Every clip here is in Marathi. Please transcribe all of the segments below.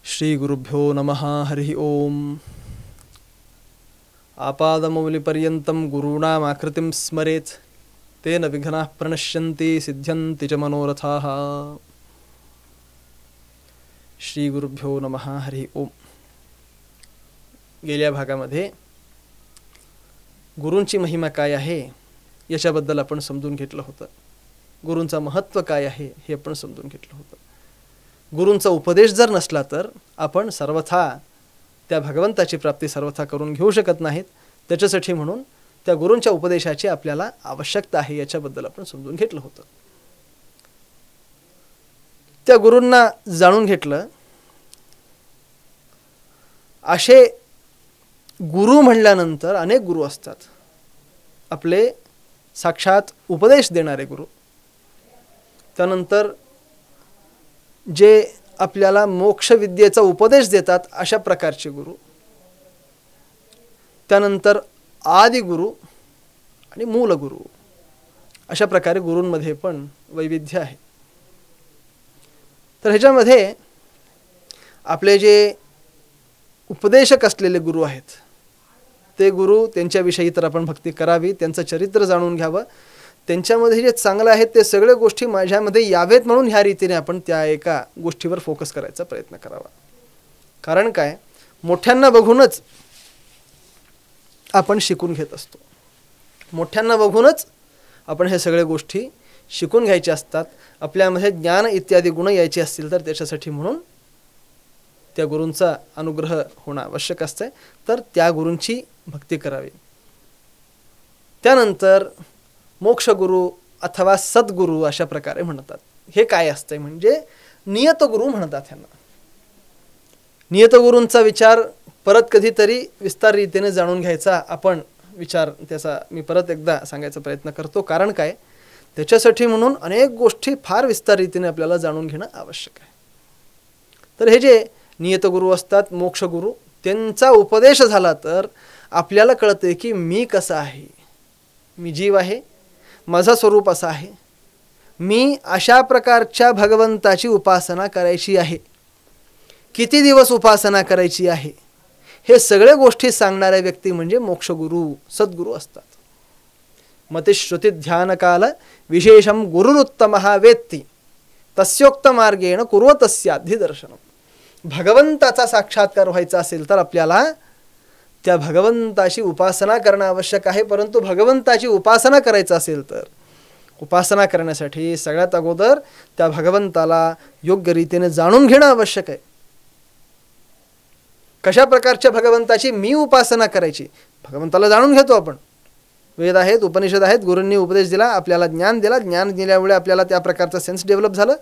श्री गुरुभ्यो नमः हरि ओम। आपादमौलिपर्यन्तं गुरूणाम् आकृतिं स्मरेत् तेन विघ्नाः प्रणश्यन्ति सिद्ध्यन्ति च मनोरथाः। श्री गुरुभ्यो नमः हरि ओम। गेल्या भागामध्ये गुरूंची महिमा काय आहे याच्याबद्दल आपण समजून घेतलं होतं. गुरूंचं महत्त्व काय आहे हे आपण समजून घेतलं होतं. गुरूंचा उपदेश जर नसला तर आपण सर्वथा त्या भगवंताची प्राप्ती सर्वथा करून घेऊ शकत नाहीत. त्याच्यासाठी म्हणून त्या गुरूंच्या उपदेशाची आपल्याला आवश्यकता आहे याच्याबद्दल आपण समजून घेतलं होतं. त्या गुरूंना जाणून घेतलं. असे गुरु म्हणल्यानंतर अनेक गुरु असतात. आपले साक्षात उपदेश देणारे गुरु, त्यानंतर जे आपल्याला मोक्ष विद्येचा उपदेश देतात अशा प्रकारचे गुरु, त्यानंतर आदि गुरु आणि मूल गुरु, अशा प्रकारे गुरूंमध्ये पण वैविध्य आहे. तर ह्याच्यामध्ये आपले जे उपदेशक असलेले गुरु आहेत ते गुरु, त्यांच्याविषयी तर आपण भक्ती करावी, त्यांचं चरित्र जाणून घ्यावं, त्यांच्यामध्ये जे चांगलं आहे ते सगळे गोष्टी माझ्यामध्ये यावेत म्हणून ह्या रीतीने आपण त्या एका गोष्टीवर फोकस करायचा प्रयत्न करावा. कारण काय, मोठ्यांना बघूनच आपण शिकून घेत असतो. मोठ्यांना बघूनच आपण हे सगळे गोष्टी शिकून घ्यायच्या असतात. आपल्यामध्ये ज्ञान इत्यादी गुण यायचे असतील तर त्याच्यासाठी म्हणून त्या गुरूंचा अनुग्रह होणं आवश्यक असतं. तर त्या गुरूंची भक्ती करावी. त्यानंतर मोक्षगुरु अथवा सद्गुरू अशा प्रकारे म्हणतात. हे काय असतंय म्हणजे नियतगुरु म्हणतात ह्यांना. नियतगुरूंचा विचार परत कधीतरी विस्तार रीतीने जाणून घ्यायचा आपण विचार त्याचा मी परत एकदा सांगायचा प्रयत्न करतो. कारण काय, त्याच्यासाठी म्हणून अनेक गोष्टी फार विस्तार रीतीने आपल्याला जाणून घेणं आवश्यक आहे. तर हे जे नियतगुरु असतात, मोक्षगुरु, त्यांचा उपदेश झाला तर आपल्याला कळते की मी कसा आहे, मी जीव आहे, माझं स्वरूप असं आहे, मी अशा प्रकारच्या भगवंताची उपासना करायची आहे, किती दिवस उपासना करायची आहे, हे सगळे गोष्टी सांगणाऱ्या व्यक्ती म्हणजे मोक्षगुरु, सद्गुरू असतात. मते श्रुती ध्यान काल विशेषम गुरुरुत्तमः वेत्ती तस्योक्त मार्गेण कुर्वतस्याद्धि दर्शनम. भगवंताचा साक्षात्कार व्हायचा असेल तर आपल्याला त्या भगवंताची उपासना करणं आवश्यक आहे. परंतु भगवंताची उपासना करायचं असेल तर उपासना करण्यासाठी सगळ्यात अगोदर त्या भगवंताला योग्य रीतीने जाणून घेणं आवश्यक आहे. कशा प्रकारच्या भगवंताची मी उपासना करायची, भगवंताला जाणून घेतो आपण. वेद आहेत, उपनिषद आहेत, गुरूंनी उपदेश दिला, आपल्याला ज्ञान दिला, ज्ञान दिल्यामुळे आपल्याला त्या प्रकारचं सेन्स डेव्हलप झालं.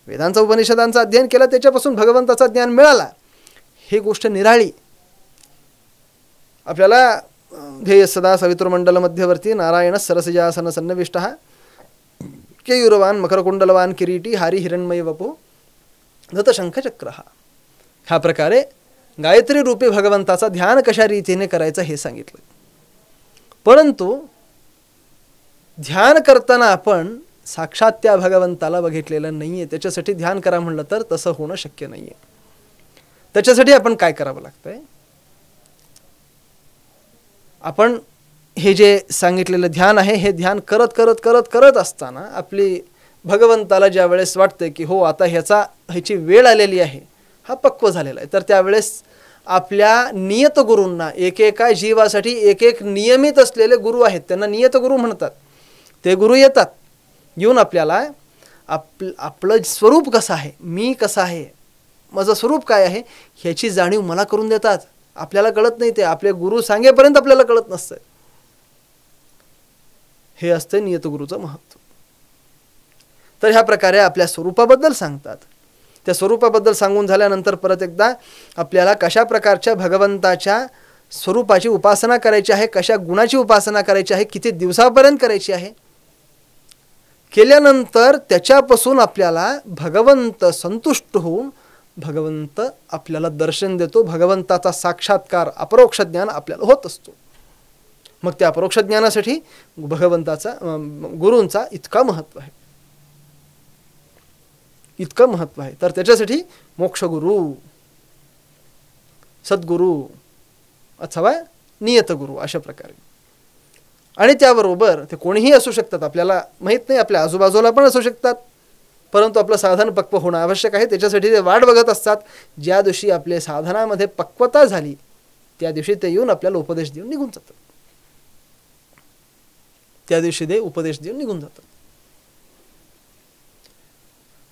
वेदांचा उपनिषदांचं अध्ययन केलं, त्याच्यापासून भगवंताचं ज्ञान मिळाला. ही गोष्ट निराळी. आपल्याला ध्येय सदा सवितुर्मंडल मध्यवर्ती नारायण सरसिजासन सन्नविष्ट केयुरवान मकरकुंडलवान किरीटी हारी हिरण्मय वपू धतशंखचक्र, ह्या प्रकारे गायत्री रूपी भगवंताचा ध्यान कशा रीतीने करायचं हे सांगितलं. परंतु ध्यान करताना आपण साक्षात त्या भगवंताला बघितलेलं नाही आहे. त्याच्यासाठी ध्यान करा म्हणलं तर तसं होणं शक्य नाही आहे. त्याच्यासाठी आपण काय करावं लागतंय, आपण हे जे सांगितलेलं ध्यान आहे हे ध्यान करत करत करत करत असताना आपली भगवंताला ज्या वेळेस वाटतं की हो आता ह्याची वेळ आलेली आहे, हा पक्व झालेला आहे, तर त्यावेळेस आपल्या नियत गुरूंना, एकेका जीवासाठी एक एक नियमित असलेले गुरु आहेत, त्यांना नियत गुरु म्हणतात. ते गुरु येतात, येऊन आपल्याला आपलं स्वरूप कसं आहे, मी कसा आहे, माझं स्वरूप काय आहे ह्याची जाणीव मला करून देतात. आपल्याला कळत नाही, ते आपले गुरु सांगेपर्यंत आपल्याला कळत नसतं. हे असते नियतगुरूचं महत्त्व. तर ह्या प्रकारे आपल्या स्वरूपाबद्दल सांगतात. त्या स्वरूपाबद्दल सांगून झाल्यानंतर परत एकदा आपल्याला कशा प्रकारच्या भगवंताच्या स्वरूपाची उपासना करायची आहे, कशा गुणाची उपासना करायची आहे, किती दिवसापर्यंत करायची आहे, केल्यानंतर त्याच्यापासून आपल्याला भगवंत संतुष्ट होऊन भगवंत आपल्याला दर्शन देतो. भगवंताचा साक्षात्कार अपरोक्ष ज्ञान आपल्याला होत असतो. मग त्या अपरोक्ष ज्ञानासाठी भगवंताचा गुरूंचा इतका महत्त्व आहे. इतकं महत्त्व आहे. तर त्याच्यासाठी मोक्षगुरू सद्गुरू अथवा नियतगुरू अशा प्रकारे. आणि त्याबरोबर ते कोणीही असू शकतात, आपल्याला माहीत नाही, आपल्या आजूबाजूला पण असू शकतात, परंतु आपलं साधन पक्व होणं आवश्यक आहे. त्याच्यासाठी ते वाट बघत असतात. ज्या दिवशी आपल्या साधनामध्ये पक्वता झाली त्या दिवशी ते येऊन आपल्याला उपदेश देऊन निघून जातात. त्या दिवशी ते उपदेश देऊन निघून जातात.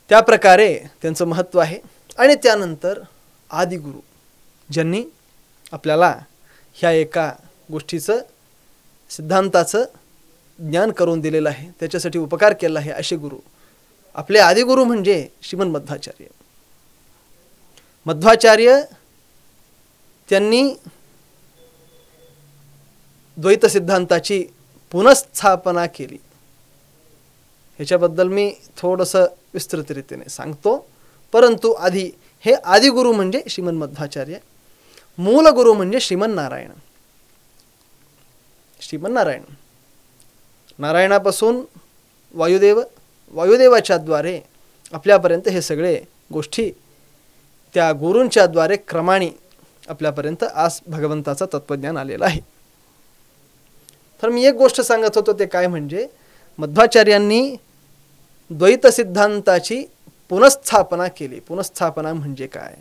त्या प्रकारे त्यांचं महत्त्व आहे. आणि त्यानंतर आदिगुरु, ज्यांनी आपल्याला ह्या एका गोष्टीचं सिद्धांताचं ज्ञान करून दिलेलं आहे, त्याच्यासाठी उपकार केला आहे, असे गुरु आपले आदिगुरु म्हणजे श्रीमद मध्वाचार्य. मध्वाचार्य त्यांनी द्वैत सिद्धांताची पुनःस्थापना केली. ह्याच्याबद्दल मी थोडंसं विस्तृतरीतीने सांगतो, परंतु आधी हे आदिगुरु म्हणजे श्रीमद मध्वाचार्य, मूल गुरु म्हणजे श्रीमन नारायण. श्रीमन नारायण, नारायणापासून वायुदेव, वायुदेवाच्या द्वारे आपल्यापर्यंत हे सगळे गोष्टी त्या गुरूंच्या द्वारे क्रमाने आपल्यापर्यंत आज भगवंताचं तत्वज्ञान आलेलं आहे. तर मी एक गोष्ट सांगत होतो, ते काय म्हणजे मध्वाचार्यांनी द्वैत सिद्धांताची पुनःस्थापना केली. पुनःस्थापना म्हणजे काय?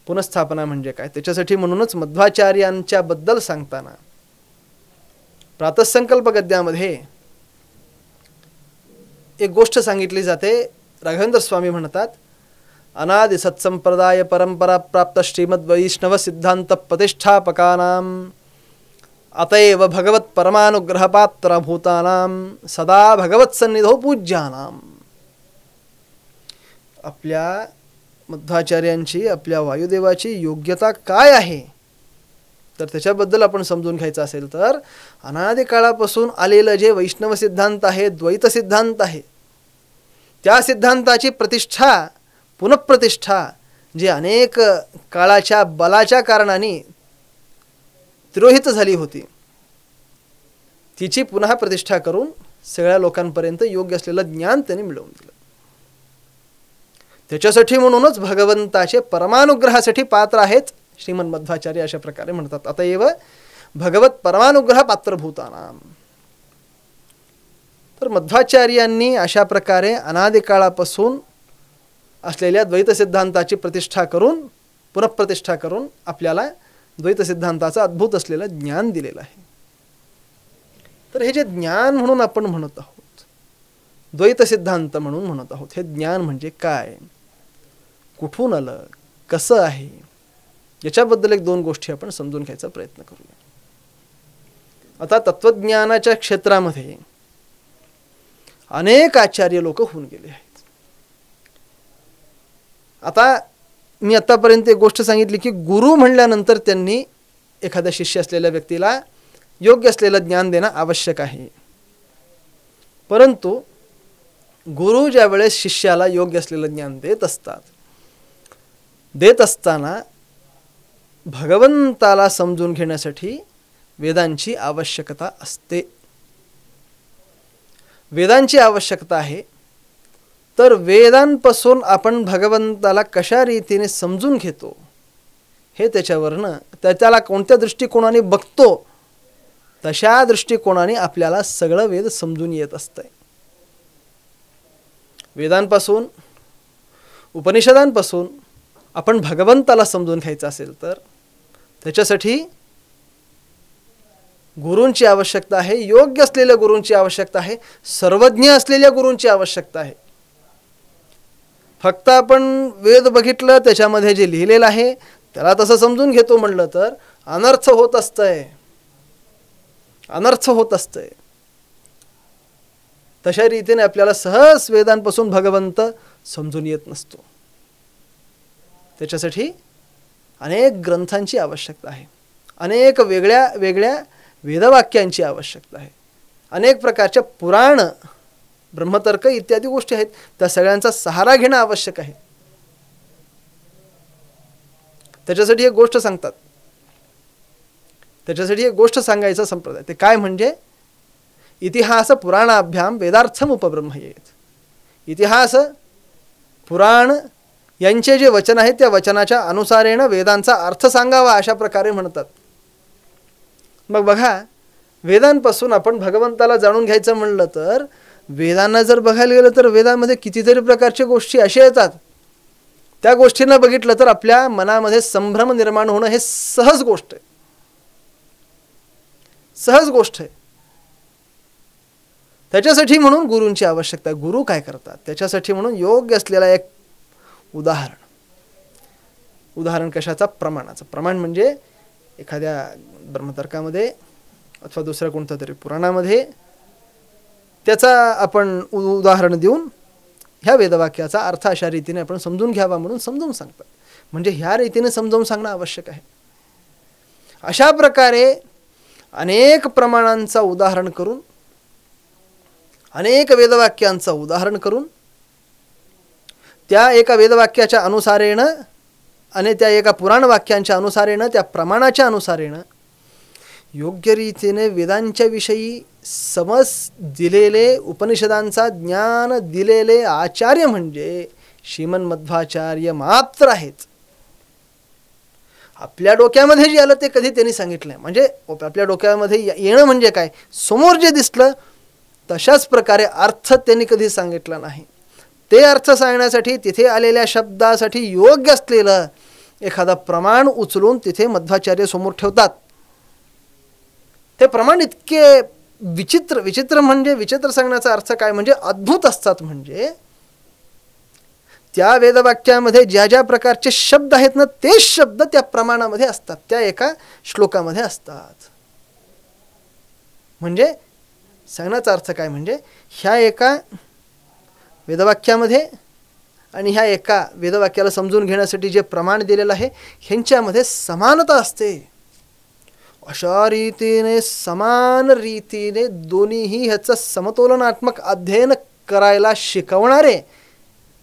पुनःस्थापना म्हणजे काय? त्याच्यासाठी म्हणूनच मध्वाचार्यांच्या बद्दल सांगताना प्रातःसंकल्प गद्यामध्ये एक गोष्ट सांगितली जाते. राघवेंद्र स्वामी म्हणतात, अनादि सत्संप्रदाय परंपरा प्राप्त श्रीमद वैष्णव सिद्धांत प्रतिष्ठापकानां अतएव भगवत परमानुग्रह पात्र भूतानां सदा भगवत सन्निधो पूज्यानां. आपल्या मध्वाचार्यांची, आपल्या वायुदेवाची योग्यता काय आहे तर त्याच्याबद्दल आपण समजून घ्यायचं असेल तर अनादि काळापासून आलेलं जे वैष्णव सिद्धांत आहे, द्वैत सिद्धांत आहे, त्या सिद्धांताची प्रतिष्ठा, पुनःप्रतिष्ठा जी अनेक काळाच्या बलाच्या कारणाने तिरोहित झाली होती, तिची पुन्हा प्रतिष्ठा करून सगळ्या लोकांपर्यंत योग्य असलेलं ज्ञान त्यांनी मिळवून दिलं. त्याच्यासाठी म्हणूनच भगवंताचे परमानुग्रहासाठी पात्र आहेत श्रीमद मध्वाचार्य, अशा प्रकारे म्हणतात. अतएव भगवत परमानुग्रह पात्रभूतानां. तर मध्वाचार्यांनी अशा प्रकारे अनादि काळापासून असलेल्या द्वैत सिद्धांताची प्रतिष्ठा करून, पुनःप्रतिष्ठा करून आपल्याला द्वैत सिद्धांताचं अद्भुत असलेलं ज्ञान दिलेलं आहे. तर हे जे ज्ञान म्हणून आपण म्हणत आहोत, द्वैत सिद्धांत म्हणून म्हणत आहोत, हे ज्ञान म्हणजे काय, कुठून आलं, कसं आहे, याच्याबद्दल एक दोन गोष्टी आपण समजून घ्यायचा प्रयत्न करूया. आता तत्वज्ञानाच्या क्षेत्रामध्ये अनेक आचार्य लोक होऊन गेले आहेत. आता मी आतापर्यंत एक गोष्ट सांगितली की गुरु म्हणल्यानंतर त्यांनी एखाद्या शिष्य असलेल्या व्यक्तीला योग्य असलेलं ज्ञान देणं आवश्यक आहे. परंतु गुरु ज्या वेळेस शिष्याला योग्य असलेलं ज्ञान देत असताना भगवंताला समजून घेण्यासाठी वेदांची आवश्यकता असते. वेदांची आवश्यकता आहे. तर वेदांपासून आपण भगवंताला कशा रीतीने समजून घेतो हे त्याच्यावरनं, त्याला कोणत्या दृष्टिकोनाने बघतो तशा दृष्टिकोनाने आपल्याला सगळं वेद समजून येत असतंय. वेदांपासून, उपनिषदांपासून आपण भगवंताला समजून घ्यायचं असेल तर त्याच्यासाठी गुरूंची आवश्यकता आहे, योग्य असलेल्या गुरूंची आवश्यकता आहे, सर्वज्ञ असलेल्या गुरूंची आवश्यकता आहे. फक्त आपण वेद बघितलं, त्याच्यामध्ये जे लिहिलेलं आहे त्याला तसं समजून घेतो म्हणलं तर अनर्थ होत असतंय, अनर्थ होत असतंय. तशा रीतीने आपल्याला सहज वेदांपासून भगवंत समजून येत नसतो. त्याच्यासाठी अनेक ग्रंथांची आवश्यकता आहे, अनेक वेगळ्या वेगळ्या वेदवाक्यांची आवश्यकता आहे, अनेक प्रकारच्या पुराण, ब्रह्मतर्क इत्यादी गोष्टी आहेत, त्या सगळ्यांचा सहारा घेणं आवश्यक आहे. त्याच्यासाठी एक गोष्ट सांगतात, त्याच्यासाठी एक गोष्ट सांगायचा संप्रदाय, ते काय म्हणजे इतिहास पुराणाभ्याम वेदार्थम उपब्रह्मयेत. इतिहास, पुराण यांचे जे वचन आहे त्या वचनाच्या अनुसारेण वेदांचा अर्थ सांगावा अशा प्रकारे म्हणतात. मग बघा, वेदांपासून आपण भगवंताला जाणून घ्यायचं म्हणलं तर वेदांना जर बघायला गेलं तर वेदांमध्ये कितीतरी प्रकारच्या गोष्टी अशा येतात, त्या गोष्टींना बघितलं तर आपल्या मनामध्ये संभ्रम निर्माण होणं हे सहज गोष्ट आहे, सहज गोष्ट आहे. त्याच्यासाठी म्हणून गुरूंची आवश्यकता आहे. गुरु काय करतात त्याच्यासाठी म्हणून योग्य असलेला एक उदाहरण कशाचा? प्रमाणाचं. प्रमाण म्हणजे एखाद्या ब्रह्मतर्कामध्ये अथवा दुसऱ्या कोणत्या तरी पुराणामध्ये त्याचा आपण उदाहरण देऊन ह्या वेदवाक्याचा अर्थ अशा रीतीने आपण समजून घ्यावा म्हणून समजून सांगतात. म्हणजे ह्या रीतीने समजावून सांगणं आवश्यक आहे. अशा प्रकारे अनेक प्रमाणांचा उदाहरण करून, अनेक वेदवाक्यांचा उदाहरण करून त्या एका वेदवाक्याच्या अनुसारेण आणि त्या एका पुराण वाक्यांच्या अनुसारेण, त्या प्रमाणाच्या अनुसारेण योग्य रीतीने वेदांच्या विषयी समज दिलेले, उपनिषदांचा ज्ञान दिलेले आचार्य म्हणजे श्रीमन मध्वाचार्य मात्र आहेत. आपल्या डोक्यामध्ये जे आलं ते कधी त्यांनी सांगितलं नाही. म्हणजे आपल्या डोक्यामध्ये येणं म्हणजे काय? समोर जे दिसलं तशाच प्रकारे अर्थ त्यांनी कधी सांगितला नाही. ते अर्थ सांगण्यासाठी तिथे आलेल्या शब्दासाठी योग्य असलेलं एखादा प्रमाण उचलून तिथे मध्वाचार्य समोर ठेवतात. ते प्रमाण इतके विचित्र म्हणजे विचित्र सांगण्याचा अर्थ काय म्हणजे अद्भुत असतात. म्हणजे त्या वेदवाक्यामध्ये ज्या ज्या प्रकारचे शब्द आहेत ना तेच शब्द त्या प्रमाणामध्ये असतात, त्या एका श्लोकामध्ये असतात. म्हणजे सांगण्याचा अर्थ काय म्हणजे ह्या एका वेदवाक्यामध्ये आणि ह्या एका वेदवाक्याला समजून घेण्यासाठी जे प्रमाण दिलेलं आहे ह्यांच्यामध्ये समानता असते. अशा रीतीने समान रीतीने दोन्हीही ह्याचं समतोलनात्मक अध्ययन करायला शिकवणारे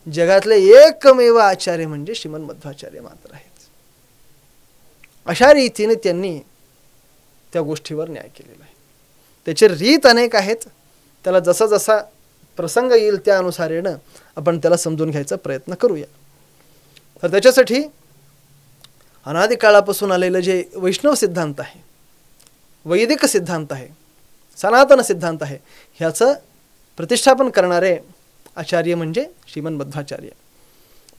जगातले एकमेव आचार्य म्हणजे श्रीमन मध्वाचार्य मात्र आहेत. अशा रीतीने त्यांनी त्या गोष्टीवर न्याय केलेला आहे. त्याचे रीत अनेक आहेत, त्याला जसा जसा प्रसंग येईल त्या अनुसारेनं आपण त्याला समजून घ्यायचा प्रयत्न करूया. तर त्याच्यासाठी अनादिकाळापासून आलेलं जे वैष्णव सिद्धांत आहे, वैदिक सिद्धांत आहे, सनातन सिद्धांत आहे, ह्याचं प्रतिष्ठापन करणारे आचार्य म्हणजे श्रीमन मध्वाचार्य.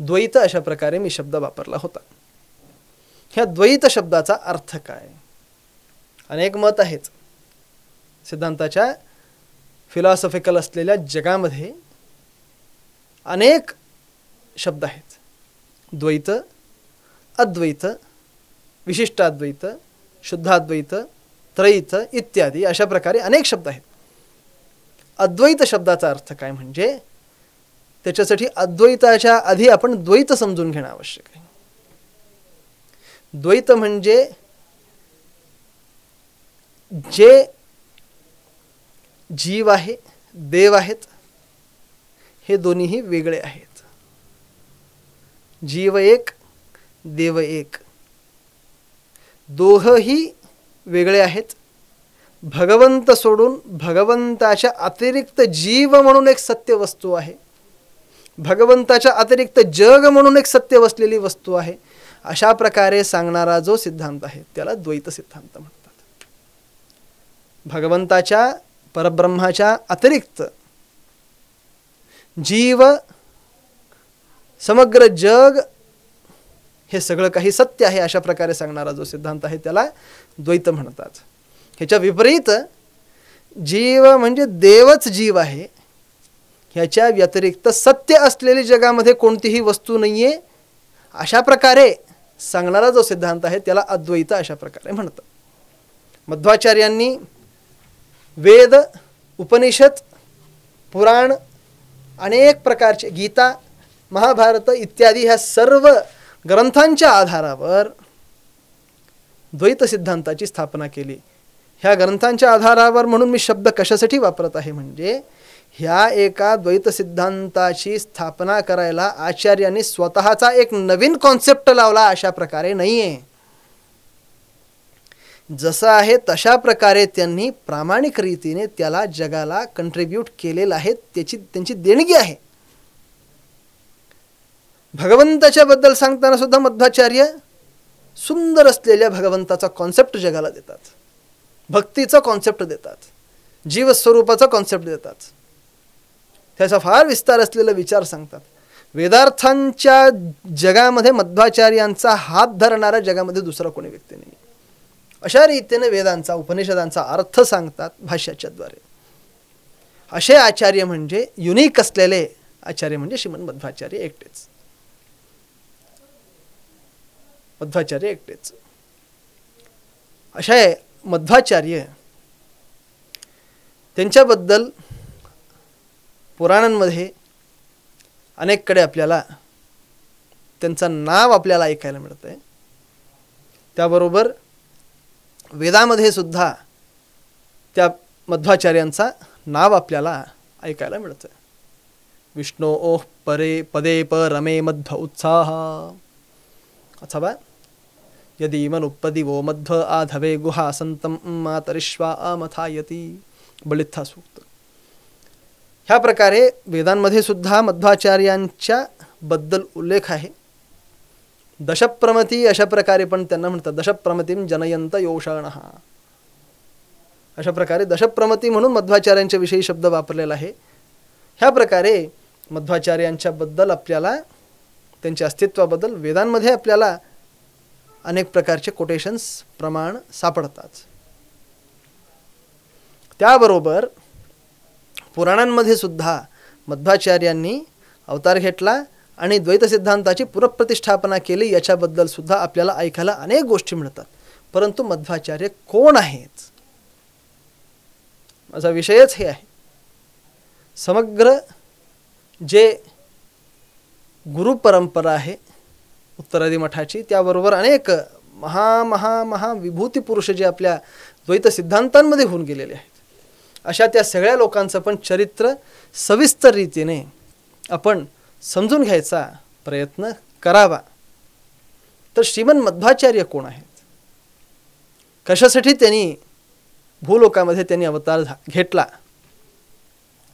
द्वैत अशा प्रकारे मी शब्द वापरला होता. ह्या द्वैत शब्दाचा अर्थ काय? अनेक मत आहेत. सिद्धांताच्या फिलॉसॉफिकल असलेल्या जगामध्ये अनेक शब्द आहेत. द्वैत, अद्वैत, विशिष्टाद्वैत, शुद्धाद्वैत, त्रैत इत्यादी अशा प्रकारे अनेक शब्द आहेत. अद्वैत शब्दाचा अर्थ काय म्हणजे त्याच्यासाठी अद्वैताच्या आधी आपण द्वैत समजून घेणं आवश्यक आहे. द्वैत म्हणजे जे जीव आहे, देव आहेत, हे दोन्हीही वेगळे आहेत. जीव एक, देव एक, दोघंही वेगळे आहेत. भगवंत सोडून भगवंताच्या अतिरिक्त जीव म्हणून एक सत्य वस्तू आहे, भगवंताच्या अतिरिक्त जग म्हणून एक सत्य वसलेली वस्तू आहे. अशा प्रकारे सांगणारा जो सिद्धांत आहे त्याला द्वैत सिद्धांत म्हणतात. भगवंताच्या परब्रह्माच्या अतिरिक्त जीव, समग्र जग हे सगळं काही सत्य आहे अशा प्रकारे सांगणारा जो सिद्धांत आहे त्याला द्वैत म्हणतात. ह्याच्या विपरीत जीव म्हणजे देवच जीव आहे, ह्याच्या व्यतिरिक्त सत्य असलेली जगामध्ये कोणतीही वस्तू नाहीये अशा प्रकारे सांगणारा जो सिद्धांत आहे त्याला अद्वैत अशा प्रकारे म्हणतात. मध्वाचार्यांनी वेद, उपनिषद, पुराण, अनेक प्रकारचे गीता, महाभारत इत्यादी ह्या सर्व ग्रंथांच्या आधारावर द्वैत सिद्धांताची स्थापना केली. ह्या ग्रंथांच्या आधारावर म्हणून मी शब्द कशासाठी वापरत आहे म्हणजे ह्या एका द्वैत सिद्धांताची स्थापना करायला आचार्यांनी स्वतःचा एक नवीन कॉन्सेप्ट लावला अशा प्रकारे नाहीये. जसं आहे तशा प्रकारे त्यांनी प्रामाणिक रीतीने त्याला जगाला कंट्रीब्यूट केलेलं आहे, त्यांची देणगी आहे. भगवंताच्या बद्दल सांगताना सुद्धा मध्वाचार्य सुंदर असलेल्या भगवंताचा कॉन्सेप्ट जगाला देतात, भक्तीचा कॉन्सेप्ट देतात, जीवस्वरूपाचा कॉन्सेप्ट देतात, त्याचा फार विस्तार असलेला विचार सांगतात. वेदार्थांच्या जगामध्ये मध्वाचार्यांचा हात धरणारा जगामध्ये दुसरा कोणी व्यक्ती नाही. अशा रीतीने वेदांचा उपनिषदांचा अर्थ सांगतात भाष्याच्या द्वारे. असे आचार्य म्हणजे युनिक असलेले आचार्य म्हणजे श्रीमद मध्वाचार्य एकटेच. मध्वाचार्य एकटेच. असे मध्वाचार्य, त्यांच्याबद्दल पुराणांमध्ये अनेककडे आपल्याला त्यांचं नाव आपल्याला ऐकायला मिळतं आहे. त्याबरोबर वेदामध्ये सुद्धा त्या मध्वाचार्यांचा नाव आपल्याला ऐकायला मिळतं. विष्णोः परे पदे परमे मध्व उत्साह अथवा यदीमनुपदी वो मध्व आधवे गुहा संतम मातरिश्वा अमथायती बलित्था सूक्त. ह्या प्रकारे वेदांमध्ये सुद्धा मध्वाचार्यांच्या बद्दल उल्लेख आहे. दशप्रमती अशा प्रकारे पण त्यांना म्हणतात. दशप्रमतीम जनयंत योषणः अशा प्रकारे दशप्रमती म्हणून मध्वाचार्यांच्या विषयी शब्द वापरलेला आहे. ह्या प्रकारे मध्वाचार्यांच्या बद्दल आपल्याला, त्यांच्या अस्तित्वाबद्दल वेदांमध्ये आपल्याला अनेक प्रकारचे कोटेशन्स प्रमाण सापडतात. त्याबरोबर पुराणांमध्ये सुद्धा मध्वाचार्यांनी अवतार घेतला आणि द्वैत सिद्धांताची पुनःप्रतिष्ठापना केली याच्याबद्दल सुद्धा आपल्याला ऐकायला अनेक गोष्टी मिळतात. परंतु मध्वाचार्य कोण आहेत, माझा विषयच हे आहे. समग्र जे गुरुपरंपरा आहे उत्तरादी मठाची, त्याबरोबर अनेक महा विभूती पुरुष जे आपल्या द्वैत सिद्धांतांमध्ये होऊन गेलेले आहेत, अशा त्या सगळ्या लोकांचं पण चरित्र सविस्तर रीतीने आपण समजून घ्यायचा प्रयत्न करावा. तर श्रीमद मध्वाचार्य कोण आहेत, कशासाठी त्यांनी भूलोकामध्ये त्यांनी अवतार घेतला,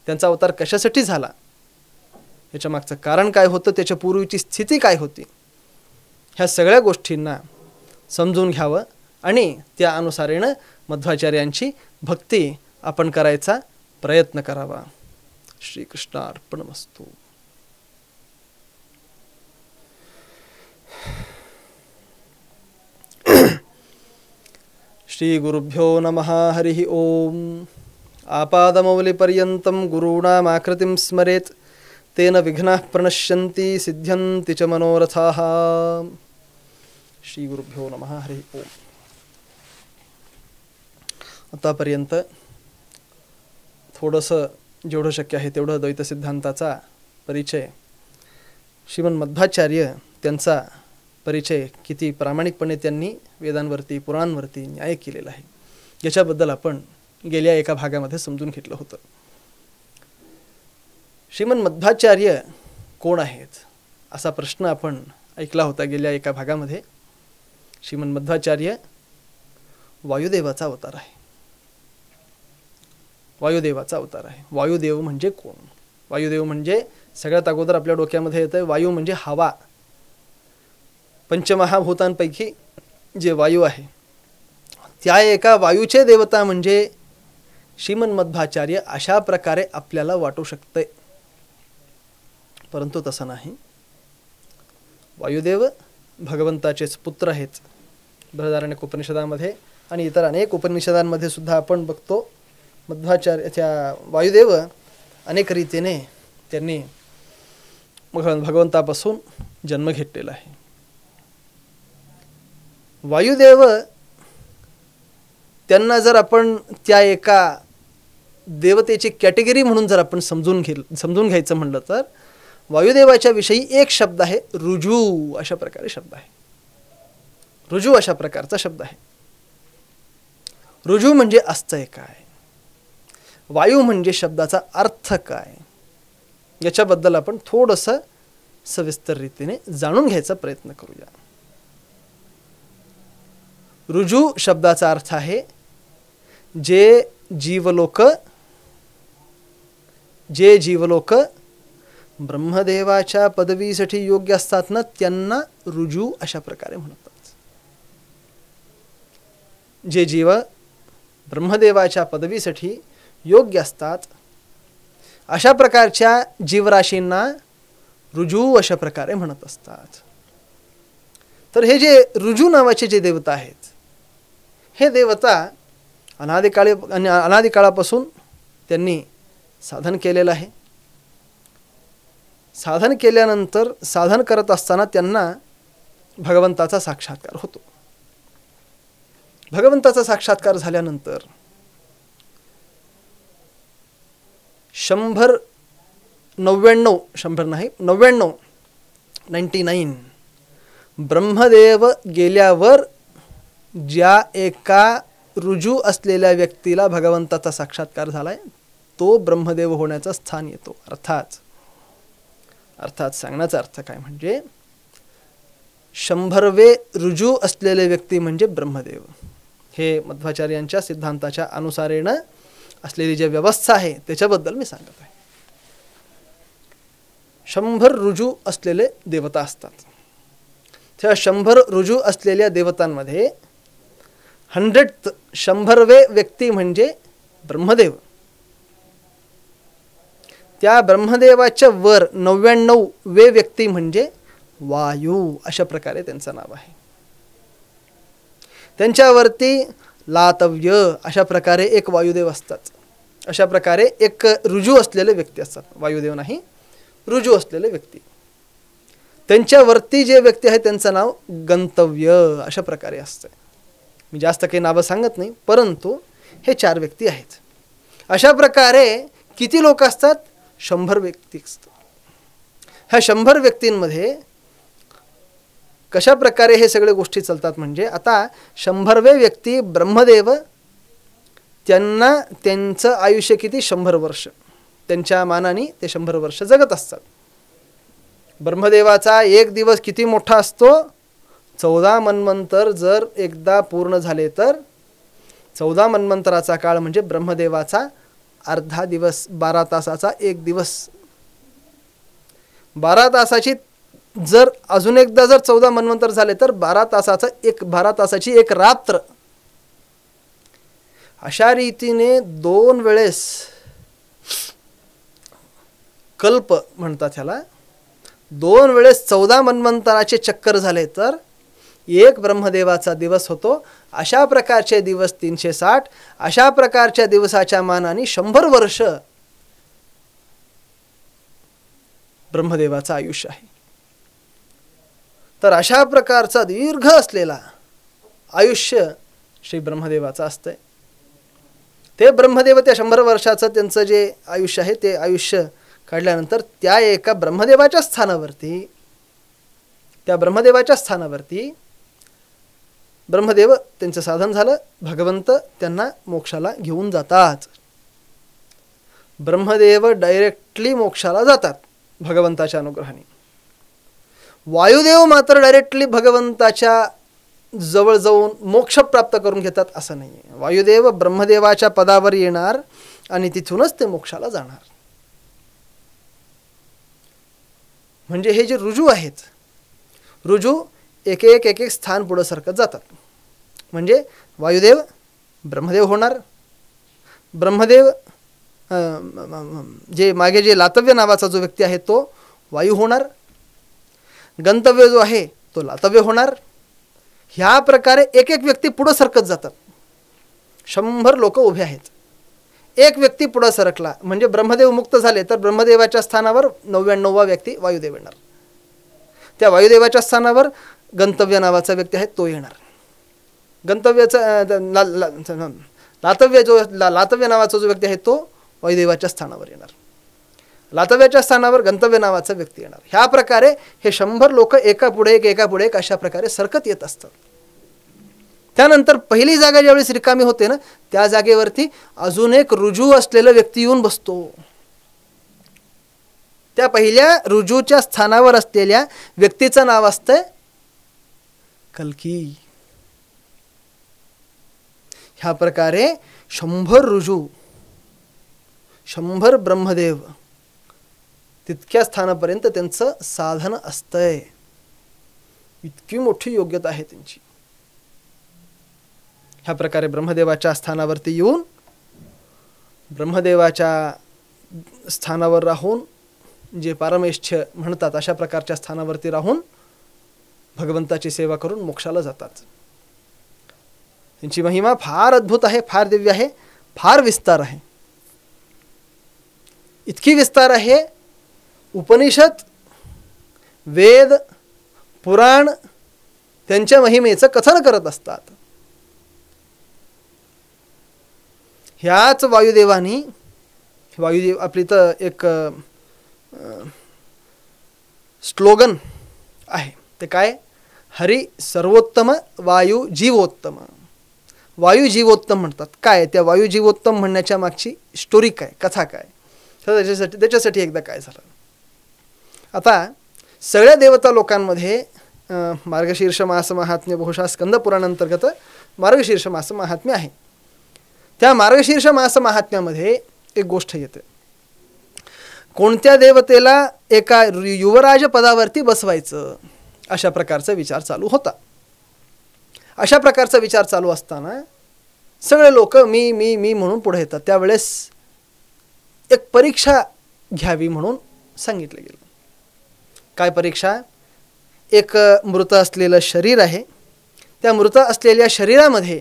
त्यांचा अवतार कशासाठी झाला, याच्या मागचं कारण काय होतं, त्याच्या पूर्वीची स्थिती काय होती, ह्या सगळ्या गोष्टींना समजून घ्यावं आणि त्या अनुसारेनं मध्वाचार्यांची भक्ती आपण करायचा प्रयत्न करावा. श्रीकृष्णार्पणमस्तु. श्री गुरुभ्यो नमः. हरिः ओम. आपादमौलिपर्यन्तं गुरूणामाकृतिं स्मरेत् तेन विघ्नाः प्रणश्यन्ति सिद्ध्यन्ति च मनोरथाः. श्री गुरुभ्यो नमः. हरिः ओम. आतापर्यंत थोडंसं जेवढं शक्य आहे तेवढं द्वैत सिद्धांताचा परिचय, श्रीमद मध्वाचार्य त्यांचा परिचय किती प्रामाणिकपणे त्यांनी वेदांवरती पुराणांवरती न्याय केलेला आहे याच्याबद्दल आपण गेल्या एका भागामध्ये समजून घेतलं होतं. श्रीमद मध्वाचार्य कोण आहेत असा प्रश्न आपण ऐकला होता गेल्या एका भागामध्ये. श्रीमद मध्वाचार्य वायुदेवाचा अवतार आहे. वायुदेवाचा अवतार आहे. वायुदेव म्हणजे कोण? वायुदेव म्हणजे सगळ्यात अगोदर आपल्या डोक्यामध्ये येतं वायू म्हणजे हवा. पंचमहाभूतांपैकी जे वायू आहे त्या एका वायूचे देवता म्हणजे श्रीमद मध्वाचार्य अशा प्रकारे आपल्याला वाटू शकते. परंतु तसं नाही. वायुदेव भगवंताचेच पुत्र आहेत. बृहदारण्यक उपनिषदामध्ये आणि इतर अनेक उपनिषदांमध्ये सुद्धा आपण बघतो मध्वाचार्य त्या वायुदेव अनेक रीतीने त्यांनी भगवंतापासून जन्म घेतलेला आहे. वायुदेव त्यांना जर आपण त्या एका देवतेची कॅटेगरी म्हणून जर आपण समजून घ्यायचं म्हणलं तर वायुदेवाच्या विषयी एक शब्द आहे ऋजू अशा प्रकारे शब्द आहे. ऋजू अशा प्रकारचा शब्द आहे. ऋजू म्हणजे असतंय काय, वायू म्हणजे शब्दाचा अर्थ काय, याच्याबद्दल आपण थोडंसं सविस्तर रीतीने जाणून घ्यायचा प्रयत्न करूया. ऋजू शब्दाचा अर्थ आहे जे जीवलोक ब्रह्मदेवाच्या पदवीसाठी योग्य असतात ना, त्यांना ऋजू अशा प्रकारे म्हणतात. जे जीव ब्रह्मदेवाच्या पदवीसाठी योग्य असतात अशा प्रकारच्या जीवराशींना ऋजू अशा प्रकारे म्हणत असतात. तर हे जे ऋजू नावाचे जे देवता आहेत, हे देवता अनादिकाळापासून त्यांनी साधन केलेलं आहे. साधन केल्यानंतर साधन करत असताना त्यांना भगवंताचा साक्षात्कार होतो. भगवंताचा साक्षात्कार झाल्यानंतर 99 ब्रह्मदेव गेल्यावर ज्या एका ऋजू असलेल्या व्यक्तीला भगवंताचा साक्षात्कार झालाय, तो ब्रह्मदेव होण्याचं स्थान येतो. अर्थात सांगण्याचा अर्थ काय म्हणजे 100वे ऋजू असलेले व्यक्ती म्हणजे ब्रह्मदेव. हे मध्वाचार्यांच्या सिद्धांताच्या अनुसारेनं असलेली जी व्यवस्था आहे त्याच्याबद्दल मी सांगत आहे. 100 ऋजू असलेले देवता असतात. त्या 100 ऋजू असलेल्या देवतांमध्ये 100वे व्यक्ती म्हणजे ब्रह्मदेव. त्या ब्रह्मदेवाच्या वर 99वे व्यक्ती म्हणजे वायू अशा प्रकारे त्यांचं नाव आहे. त्यांच्यावरती लातव्य अशा प्रकारे एक वायुदेव असतात. अशा प्रकारे एक ऋजू असलेले व्यक्ती असतात. वायुदेव नाही, ऋजू असलेले व्यक्ती. त्यांच्यावरती जे व्यक्ती आहे त्यांचं नाव गंतव्य अशा प्रकारे असतं. मी जास्त काही नावं सांगत नाही, परंतु हे 4 व्यक्ती आहेत. अशा प्रकारे किती लोक असतात? 100 व्यक्ती असतात. ह्या 100 व्यक्तींमध्ये कशा प्रकारे हे सगळे गोष्टी चालतात म्हणजे आता 100वे व्यक्ती ब्रह्मदेव, त्यांना त्यांचं आयुष्य किती? 100 वर्ष. त्यांच्या मानाने ते 100 वर्ष जगत असतात. ब्रह्मदेवाचा एक दिवस किती मोठा असतो? 14 मन्वंतर जर एकदा पूर्ण झाले तर 14 मन्वंतराचा काळ म्हणजे ब्रह्मदेवाचा अर्धा दिवस, 12 तासाचा एक दिवस. 12 तासाची जर अजून एकदा जर 14 मन्वंतर झाले तर 12 तासाची एक रात्र. अशा रीतीने 2 वेळेस कल्प म्हणतात ह्याला. 2 वेळेस 14 मन्वंतराचे चक्कर झाले तर एक ब्रह्मदेवाचा दिवस होतो. अशा प्रकारचे दिवस 360. अशा प्रकारच्या दिवसाच्या मानाने 100 वर्ष ब्रह्मदेवाचं आयुष्य आहे. तर अशा प्रकारचा दीर्घ असलेला आयुष्य श्री ब्रह्मदेवाचं असतंय. ते ब्रह्मदेव त्या 100 वर्षाचं त्यांचं जे आयुष्य आहे ते आयुष्य काढल्यानंतर त्या एका ब्रह्मदेवाच्या स्थानावरती ब्रह्मदेव त्यांचं साधन झालं, भगवंत त्यांना मोक्षाला घेऊन जातात. ब्रह्मदेव डायरेक्टली मोक्षाला जातात भगवंताच्या अनुग्रहाने. वायुदेव मात्र डायरेक्टली भगवंताच्या जवळ जाऊन मोक्ष प्राप्त करून घेतात असं नाही आहे. वायुदेव ब्रह्मदेवाच्या पदावर येणार आणि तिथूनच ते मोक्षाला जाणार. म्हणजे हे जे ऋजू आहेत, ऋजू एक एक स्थान पुढं सरकत जातात. म्हणजे वायुदेव ब्रह्मदेव होणार. ब्रह्मदेव जे मागे जे लातव्य नावाचा जो व्यक्ती आहे तो वायू होणार. गंतव्य जो आहे तो लातव्य होणार. ह्या प्रकारे एक व्यक्ती पुढं सरकत जातात. 100 लोक उभे आहेत. एक व्यक्ती पुढं सरकला म्हणजे ब्रह्मदेव मुक्त झाले तर ब्रह्मदेवाच्या स्थानावर 99वा व्यक्ती वायुदेव येणार. त्या वायुदेवाच्या स्थानावर गंतव्य नावाचा व्यक्ती आहे तो येणार. गंतव्याचा लातव्य नावाचा जो व्यक्ती आहे तो वायुदेवाच्या स्थानावर येणार. लातव्याच्या स्थानावर गंतव्य नावाचा व्यक्ती येणार. ह्या प्रकारे हे 100 लोक एका पुढे एक अशा प्रकारे सरकत येत असतात. त्यानंतर पहिली जागा ज्यावेळेस रिकामी होते ना, त्या जागेवरती अजून एक ऋजू असलेला व्यक्ती येऊन बसतो. त्या पहिल्या ऋजूच्या स्थानावर असलेल्या व्यक्तीचं नाव असतं कल्की. ह्या प्रकारे 100 ऋजू, 100 ब्रह्मदेव तितक्या स्थानापर्यंत त्यांचं साधन असतंय. इतकी मोठी योग्यता आहे त्यांची. ह्या प्रकारे ब्रह्मदेवाच्या स्थानावरती येऊन ब्रह्मदेवाच्या स्थानावर राहून जे पारमेष्ठ्य म्हणतात अशा प्रकारच्या स्थानावरती राहून भगवंताची सेवा करून मोक्षाला जातात. त्यांची महिमा फार अद्भुत आहे, फार दिव्य आहे, फार विस्तार आहे. इतकी विस्तार आहे, उपनिषद, वेद, पुराण त्यांच्या महिमेचं कथन करत असतात. ह्याच वायुदेवानी, वायुदेव आपली तर एक स्लोगन आहे, ते काय? हरी सर्वोत्तम, वायू जीवोत्तम. वायू जीवोत्तम म्हणतात. काय त्या वायू जीवोत्तम म्हणण्याच्या मागची स्टोरी काय, कथा काय? तर त्याच्यासाठी एकदा काय झालं. आता सगळ्या देवता लोकांमध्ये मार्गशीर्ष मास महात्म्य बहुशा स्कंद पुराणांतर्गत मार्गशीर्ष मास महात्म्य आहे. त्या मार्गशीर्ष मास महात्म्यामध्ये एक गोष्ट येते. कोणत्या देवतेला एका युवराज पदावरती बसवायचं अशा प्रकारचा विचार चालू होता. अशा प्रकारचा विचार चालू असताना सगळे लोक मी मी मी म्हणून पुढे येतात. त्यावेळेस एक परीक्षा घ्यावी म्हणून सांगितलं गेलं. काय परीक्षा? एक मृत असलेलं शरीर आहे. त्या मृत असलेल्या शरीरामध्ये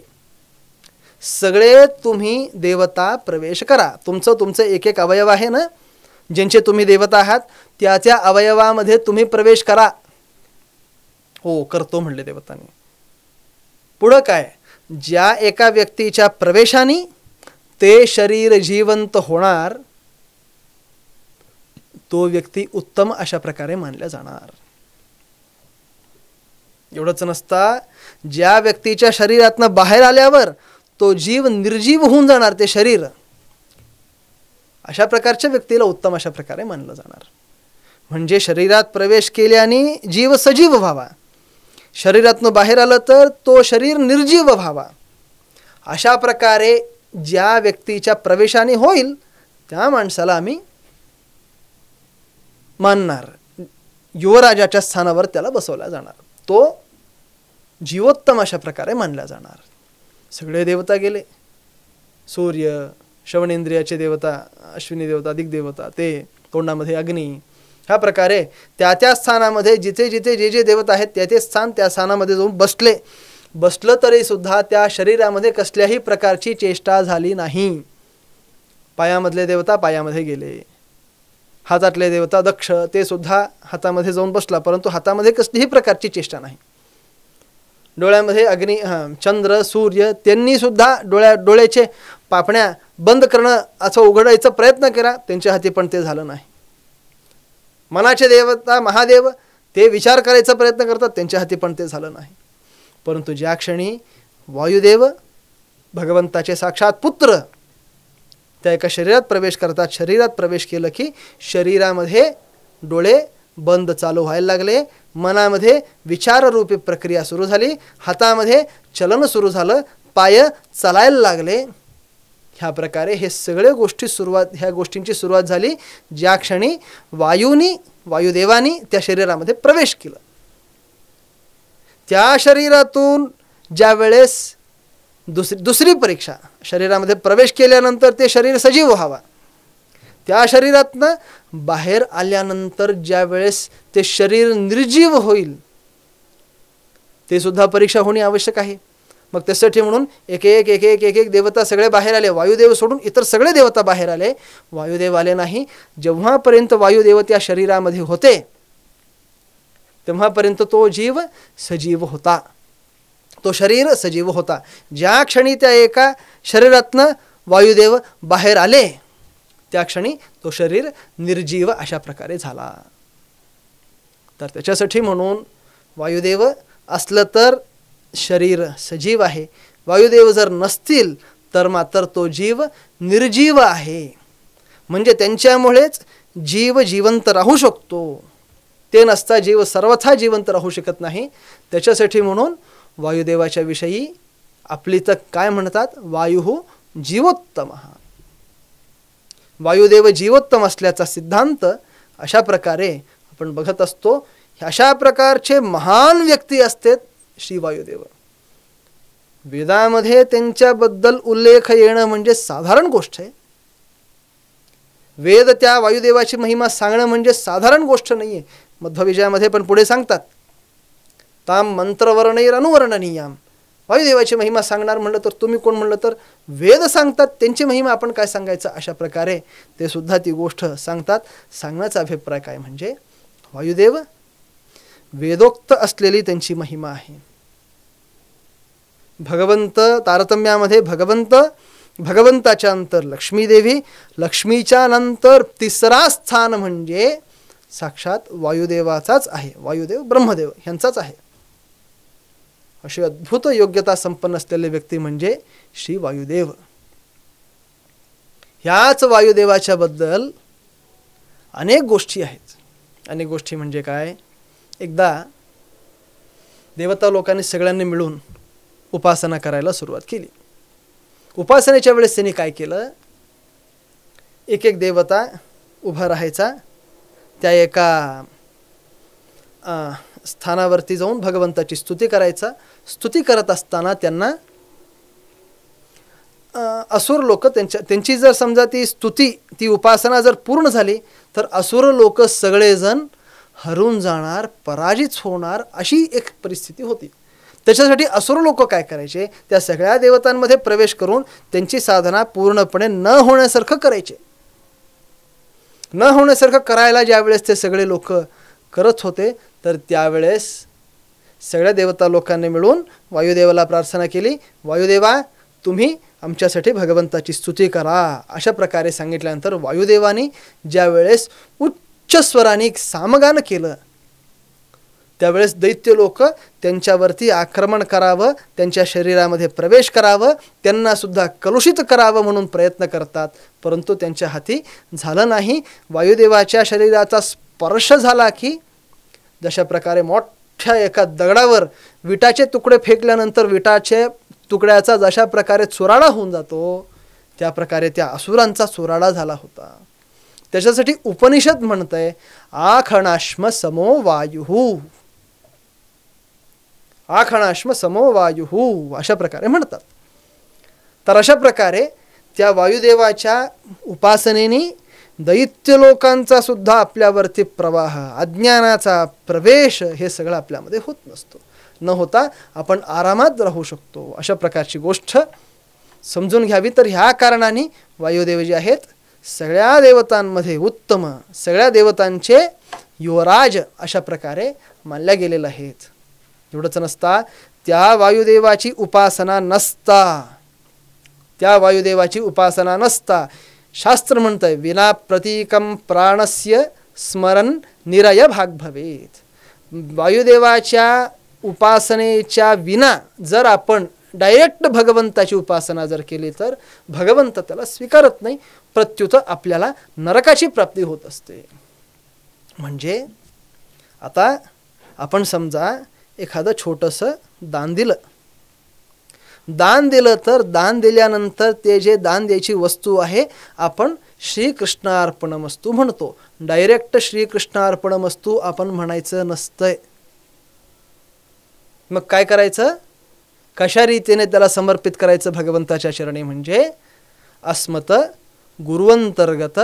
सगळे तुम्ही देवता प्रवेश करा. तुमचं एक एक अवयव आहे ना, ज्यांचे तुम्ही देवता आहात, त्या अवयवामध्ये तुम्ही प्रवेश करा. हो, करतो म्हणले देवतांनी. पुढं काय? ज्या एका व्यक्तीच्या प्रवेशाने ते शरीर जिवंत होणार, तो व्यक्ती उत्तम अशा प्रकारे मानला जाणार. एवढंच नसता, ज्या व्यक्तीच्या शरीरातनं बाहेर आल्यावर तो जीव निर्जीव होऊन जाणार, ते शरीर, अशा प्रकारच्या व्यक्तीला उत्तम अशा प्रकारे मानलं जाणार. म्हणजे शरीरात प्रवेश केल्याने जीव सजीव व्हावा, शरीरातनं बाहेर आलं तर तो शरीर निर्जीव व्हावा. अशा प्रकारे ज्या व्यक्तीच्या प्रवेशाने होईल त्या माणसाला आम्ही मानणार. युवराजाच्या स्थानावर त्याला बसवला जाणार, तो जीवोत्तम अशा प्रकारे मानला जाणार. सगळे देवता गेले. सूर्य, श्रवणेंद्रियाचे देवता, अश्विनी देवता, दिग्देवता, ते तोंडामध्ये अग्नी, ह्या प्रकारे त्या स्थानामध्ये जिथे जिथे जे जे देवता आहेत त्या स्थान त्या स्थानामध्ये जाऊन बसलं तरी सुद्धा त्या शरीरामध्ये कसल्याही प्रकारची चेष्टा झाली नाही. पायामधले देवता पायामध्ये गेले. हातातले देवता दक्ष, ते सुद्धा हातामध्ये जाऊन बसला, परंतु हातामध्ये कसलीही प्रकारची चेष्टा नाही. डोळ्यामध्ये अग्नी, चंद्र, सूर्य, त्यांनी सुद्धा डोळ्याचे पापण्या बंद करणं असं उघडायचा प्रयत्न केला, त्यांच्या हाती पण ते झालं नाही. मनाचे देवता महादेव ते विचार करायचा प्रयत्न करतात, त्यांच्या हाती पण ते झालं नाही. परंतु ज्या क्षणी वायुदेव भगवंताचे साक्षात पुत्र त्या एका शरीरात प्रवेश करतात, शरीरात प्रवेश केलं की शरीरामध्ये डोळे बंद चालू व्हायला लागले, मनामध्ये विचाररूपी प्रक्रिया सुरू झाली, हातामध्ये चलन सुरू झालं, पाय चालायला लागले. ह्या प्रकारे हे सगळे ह्या गोष्टींची सुरुवात झाली ज्या क्षणी वायुदेवानी त्या शरीरामध्ये प्रवेश केला. त्या शरीरातून ज्या वेळेस दुसरी परीक्षा, शरीरामध्ये प्रवेश केल्यानंतर ते शरीर सजीव व्हावा, त्या शरीरातनं बाहेर आल्यानंतर ज्या वेळेस ते शरीर निर्जीव होईल, ते सुद्धा परीक्षा होणे आवश्यक आहे. मग त्यासाठी म्हणून एक एक देवता सगळे बाहेर आले. वायुदेव सोडून इतर सगळे देवता बाहेर आले. वायुदेव आले नाही. जेव्हापर्यंत वायुदेव त्या शरीरामध्ये होते तेव्हापर्यंत तो जीव सजीव होता, तो शरीर सजीव होता. ज्या क्षणी त्या एका शरीरातनं वायुदेव बाहेर आले त्या क्षणी तो शरीर निर्जीव अशा प्रकारे झाला. तर त्याच्यासाठी म्हणून वायुदेव असलं तर शरीर सजीव आहे, वायुदेव जर नसतील तर मात्र तो जीव निर्जीव आहे. म्हणजे त्यांच्यामुळेच जीव जिवंत राहू शकतो, ते नसता जीव सर्वथा जिवंत राहू शकत नाही. त्याच्यासाठी म्हणून वायुदेवाच्या विषयी आपली तर काय म्हणतात, वायु जीवोत्तम. वायुदेव जीवोत्तम असल्याचा सिद्धांत अशा प्रकारे आपण बघत असतो. अशा प्रकारचे महान व्यक्ती असतात श्री वायुदेव. वेदामध्ये त्यांच्याबद्दल उल्लेख येणं म्हणजे साधारण गोष्ट आहे. वेद त्या वायुदेवाची महिमा सांगणं म्हणजे साधारण गोष्ट नाही आहे. मध्वविजयामध्ये पण पुढे सांगतात, ताम मंत्रवर्णैर अनुवर्णनीयाम. वायुदेवाची महिमा सांगणार म्हणलं तर तुम्ही कोण म्हणलं तर वेद सांगतात, त्यांची महिमा आपण काय सांगायचं. अशा प्रकारे ते सुद्धा ती गोष्ट सांगतात. सांगण्याचा अभिप्राय काय म्हणजे वायुदेव वेदोक्त असलेली त्यांची महिमा आहे. भगवंत तारतम्यामध्ये भगवंताच्या नंतर लक्ष्मीदेवी, लक्ष्मीच्या नंतर तिसरा स्थान म्हणजे साक्षात वायुदेवाचाच आहे. वायुदेव ब्रह्मदेव ह्यांचाच आहे. अशी अद्भुत योग्यता संपन्न असलेले व्यक्ती म्हणजे श्री वायुदेव. ह्याच वायुदेवाच्या बद्दल अनेक गोष्टी आहेत. अनेक गोष्टी म्हणजे काय, एकदा देवता लोकांनी सगळ्यांनी मिळून उपासना करायला सुरुवात केली. उपासनेच्या वेळेस त्यांनी काय केलं, एक एक देवता उभा राहायचा, त्या एका स्थानावरती जाऊन भगवंताची स्तुती करायचा. स्तुती करत असताना त्यांना असुर लोक त्यांची जर समजा ती स्तुती ती उपासना जर पूर्ण झाली तर असुर लोक सगळेजण हरून जाणार, पराजित होणार अशी एक परिस्थिती होती. त्याच्यासाठी असुर लोक काय करायचे, त्या सगळ्या देवतांमध्ये प्रवेश करून त्यांची साधना पूर्णपणे न होण्यासारखं करायचे. न होण्यासारखं करायला ज्यावेळेस ते सगळे लोक करत होते तर त्यावेळेस सगळ्या देवता लोकांनी मिळून वायुदेवाला प्रार्थना केली, वायुदेवा तुम्ही आमच्यासाठी भगवंताची स्तुती करा. अशा प्रकारे सांगितल्यानंतर वायुदेवानी ज्यावेळेस उच्च स्वराने सामगान केलं त्यावेळेस दैत्य लोक त्यांच्यावरती आक्रमण करावं, त्यांच्या शरीरामध्ये प्रवेश करावं, त्यांना सुद्धा कलुषित करावं म्हणून प्रयत्न करतात, परंतु त्यांच्या हाती झालं नाही. वायुदेवाच्या शरीराचा स्पर्श झाला की जशा प्रकारे मोठ्या एका दगडावर विटाचे तुकडे फेकल्यानंतर विटाचे तुकड्याचा जशा प्रकारे चुराडा होऊन जातो त्या प्रकारे त्या असुरांचा चुराडा झाला होता. त्याच्यासाठी उपनिषद म्हणतंय आखणाश्म समो वायुः, आखणाश्म समो वायुः अशा प्रकारे म्हणतात. तर अशा प्रकारे त्या वायुदेवाच्या उपासनेने दैत्य लोकांचा सुद्धा आपल्यावरती प्रवाह, अज्ञानाचा प्रवेश हे सगळं आपल्यामध्ये होत नसतो. न होता आपण आरामात राहू शकतो. अशा प्रकारची गोष्ट समजून घ्यावी. तर ह्या कारणाने वायुदेव जे आहेत सगळ्या देवतांमध्ये उत्तम, सगळ्या देवतांचे युवराज अशा प्रकारे मानल्या गेलेले आहेत. एवढंच नसता त्या वायुदेवाची उपासना नसता, त्या वायुदेवाची उपासना नसता शास्त्र म्हणतंय विना प्रतीकम प्राणस्य स्मरण निरय भाग भवेत. वायुदेवाच्या उपासनेच्या विना जर आपण डायरेक्ट भगवंताची उपासना जर केली तर भगवंत त्याला स्वीकारत नाही, प्रत्युत आपल्याला नरकाची प्राप्ती होत असते. म्हणजे आता आपण समजा एखादं छोटंसं दान दिलं, दान दिलं तर दान दिल्यानंतर ते जे दान द्यायची वस्तू आहे आपण श्रीकृष्णार्पणमस्तू म्हणतो. डायरेक्ट श्रीकृष्णार्पणमस्तू आपण म्हणायचं नसतंय. मग काय करायचं, कशा रीतीने त्याला समर्पित करायचं भगवंताच्या चरणी म्हणजे अस्मत गुरुवंतर्गत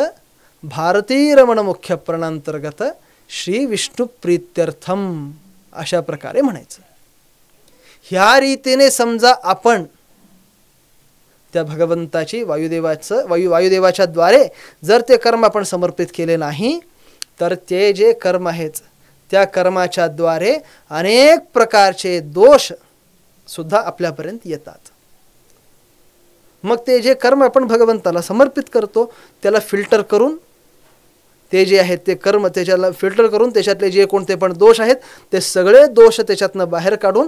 भारतीरमण मुख्य प्रणांतर्गत श्री विष्णू प्रीत्यर्थम अशा प्रकारे म्हणायचं. ह्या रीतीने समजा आपण त्या भगवंताची वायुदेवाच्या द्वारे जर ते कर्म आपण समर्पित केले नाही तर ते जे कर्म आहेत त्या कर्माच्या द्वारे अनेक प्रकारचे दोष सुद्धा आपल्यापर्यंत येतात. मग ते जे कर्म आपण भगवंताला समर्पित करतो त्याला फिल्टर करून ते जे आहेत ते कर्म त्याच्याला फिल्टर करून त्याच्यातले जे कोणते पण दोष आहेत ते सगळे दोष त्याच्यातनं बाहेर काढून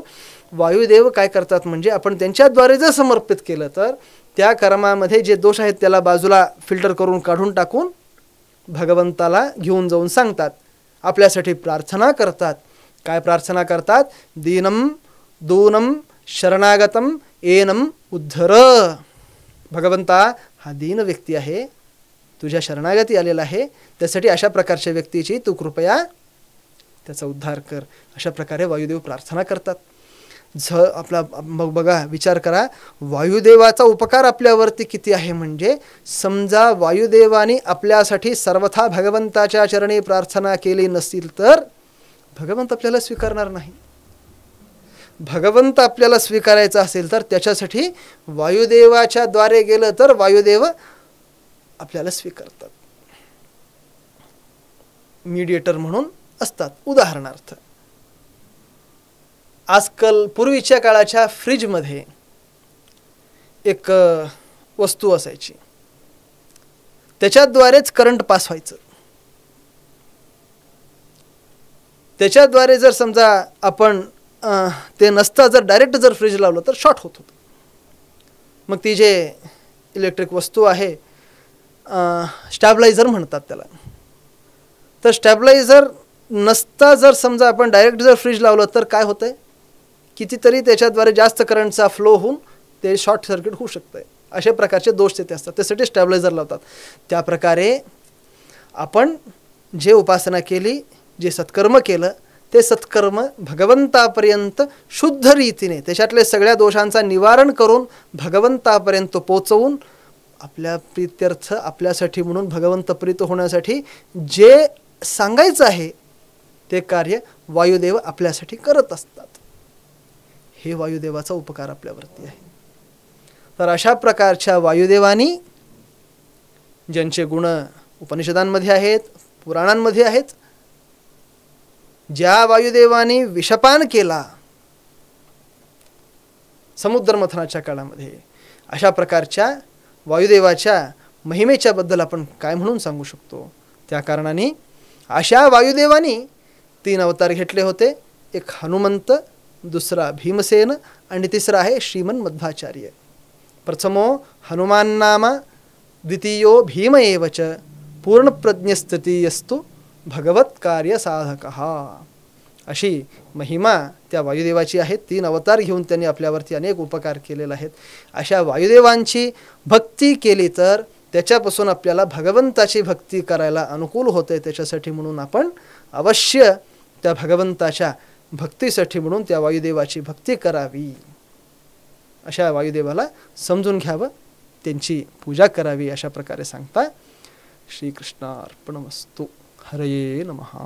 वायुदेव काय करतात म्हणजे आपण त्यांच्याद्वारे जर समर्पित केलं तर त्या कर्मामध्ये जे दोष आहेत त्याला बाजूला फिल्टर करून काढून टाकून भगवंताला घेऊन जाऊन सांगतात, आपल्यासाठी प्रार्थना करतात. काय प्रार्थना करतात, दीनम दूनम शरणागतम एनम उद्धर. भगवंता हा दीन व्यक्ती आहे, तुझ्या शरणागती आलेला आहे, त्यासाठी अशा प्रकारच्या व्यक्तीची तू कृपया त्याचा उद्धार कर. अशा प्रकारे वायुदेव प्रार्थना करतात. आपला मग बघा, विचार करा, वायुदेवाचा उपकार आपल्यावरती किती आहे. म्हणजे समजा वायुदेवाने आपल्यासाठी सर्वथा भगवंताच्या चरणी प्रार्थना केली नसतील तर भगवंत आपल्याला स्वीकारणार नाही. भगवंत आपल्याला स्वीकारायचा असेल तर त्याच्यासाठी वायुदेवाच्या द्वारे गेलं तर वायुदेव आपल्याला स्वीकारतात, मीडिएटर म्हणून असतात. उदाहरणार्थ, आजकाल पूर्वीच्या काळाच्या फ्रीजमध्ये एक वस्तू असायची, त्याच्याद्वारेच करंट पास व्हायचं. त्याच्याद्वारे जर समजा आपण ते नसता जर डायरेक्ट जर फ्रीज लावलं तर शॉर्ट होत होतं. मग ती जे इलेक्ट्रिक वस्तू आहे, स्टॅबलायझर म्हणतात त्याला, तर स्टॅबलायझर नसता जर समजा आपण डायरेक्ट जर फ्रीज लावलं तर काय होतंय, कितीतरी त्याच्याद्वारे जास्त करंटचा फ्लो होऊन ते शॉर्ट सर्किट होऊ शकतं. अशा प्रकारचे दोष तिथे असतात, त्यासाठी स्टॅबलायझर लावतात. त्याप्रकारे आपण जे उपासना केली, जे सत्कर्म केलं, ते सत्कर्म भगवंतापर्यंत शुद्ध रीतीने त्याच्यातले सगळ्या दोषांचा निवारण करून भगवंतापर्यंत पोचवून आपल्या प्रीत्यर्थ, आपल्यासाठी म्हणून भगवंत प्रीत होण्यासाठी जे सांगायचं आहे ते कार्य वायुदेव आपल्यासाठी करत असतात. हे वायुदेवाचा उपकार आपल्यावरती आहे. तर अशा प्रकारच्या वायुदेवानी ज्यांचे गुण उपनिषदांमध्ये आहेत, पुराणांमध्ये आहेत, ज्या वायुदेवानी विषपान केला समुद्रमथनाच्या काळामध्ये, अशा प्रकारच्या वायुदेवाच्या महिमेच्या बद्दल आपण काय म्हणून सांगू शकतो. त्या कारणाने अशा वायुदेवानी 3 अवतार घेतले होते. एक हनुमंत, दुसरा भीमसेन आणि तिसरा आहे श्रीमन मध्वाचार्य. प्रथमो हनुमान नामा, द्वितीयो भीम एवच, पूर्णप्रज्ञस्तृतीयस्तु भगवत कार्य साधकः. अशी महिमा त्या वायुदेवाची आहे. 3 अवतार घेऊन त्यांनी आपल्यावरती अनेक उपकार केलेले आहेत. अशा वायुदेवांची भक्ती केली तर त्याच्यापासून आपल्याला भगवंताची भक्ती करायला अनुकूल होते. त्याच्यासाठी म्हणून आपण अवश्य त्या भगवंताच्या भक्तीसाठी म्हणून त्या वायुदेवाची भक्ती करावी. अशा वायुदेवाला समजून घ्यावं, त्यांची पूजा करावी, अशा प्रकारे सांगता. श्रीकृष्णार्पणमस्तु. हरये नमः.